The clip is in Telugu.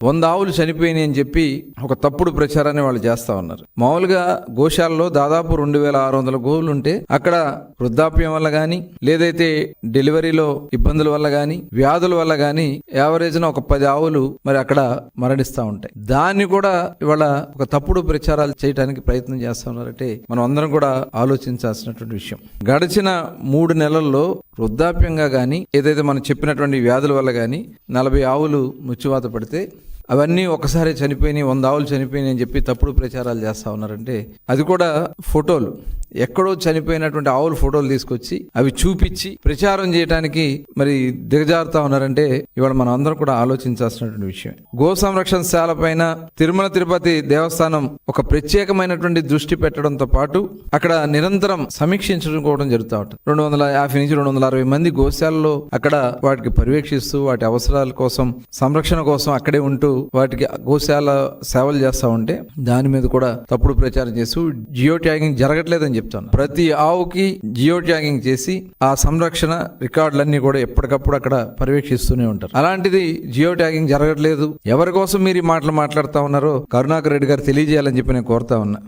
100 ఆవులు చనిపోయినాయి అని చెప్పి ఒక తప్పుడు ప్రచారాన్ని వాళ్ళు చేస్తా ఉన్నారు. మామూలుగా గోశాలలో దాదాపు 2600 గోవులు ఉంటే అక్కడ వృద్ధాప్యం వల్ల గాని లేదైతే డెలివరీలో ఇబ్బందుల వల్ల గాని వ్యాధుల వల్ల గాని యావరేజ్న ఒక 10 ఆవులు మరి అక్కడ మరణిస్తూ ఉంటాయి. దాన్ని కూడా ఇవాళ ఒక తప్పుడు ప్రచారాలు చేయడానికి ప్రయత్నం చేస్తా ఉన్నారంటే మనం అందరం కూడా ఆలోచించాల్సినటువంటి విషయం. గడిచిన 3 నెలల్లో వృద్ధాప్యంగా గాని ఏదైతే మనం చెప్పినటువంటి వ్యాధుల వల్ల గాని 40 ఆవులు మృత్యువాత పడితే అవన్నీ ఒకసారి చనిపోయినాయి, 100 ఆవులు చనిపోయినాయి అని చెప్పి తప్పుడు ప్రచారాలు చేస్తా ఉన్నారంటే అది కూడా ఫోటోలు ఎక్కడో చనిపోయినటువంటి ఆవుల ఫోటోలు తీసుకొచ్చి అవి చూపించి ప్రచారం చేయడానికి మరి దిగజారుతా ఉన్నారంటే ఇవాళ మనం అందరం కూడా ఆలోచించాల్సినటువంటి విషయం. గో సంరక్షణశాల పైన తిరుమల తిరుపతి దేవస్థానం ఒక ప్రత్యేకమైనటువంటి దృష్టి పెట్టడంతో పాటు అక్కడ నిరంతరం సమీక్షించుకోవడం జరుగుతూ ఉంటుంది. 250 నుంచి 260 మంది గోశాలలో అక్కడ వాటికి పర్యవేక్షిస్తూ వాటి అవసరాల కోసం సంరక్షణ కోసం అక్కడే ఉంటూ వాటికి గోశాల సేవలు చేస్తా ఉంటే దాని మీద కూడా తప్పుడు ప్రచారం చేస్తూ జియో ట్యాగింగ్ జరగట్లేదని చెప్తాను. ప్రతి ఆవుకి జియో ట్యాగింగ్ చేసి ఆ సంరక్షణ రికార్డులన్నీ కూడా ఎప్పటికప్పుడు అక్కడ పర్యవేక్షిస్తూనే ఉంటారు. అలాంటిది జియో ట్యాగింగ్ జరగట్లేదు. ఎవరి కోసం మీరు ఈ మాటలు మాట్లాడుతా ఉన్నారో కరుణాకర్ రెడ్డి గారు తెలియజేయాలని చెప్పి నేను కోరుతా ఉన్నా.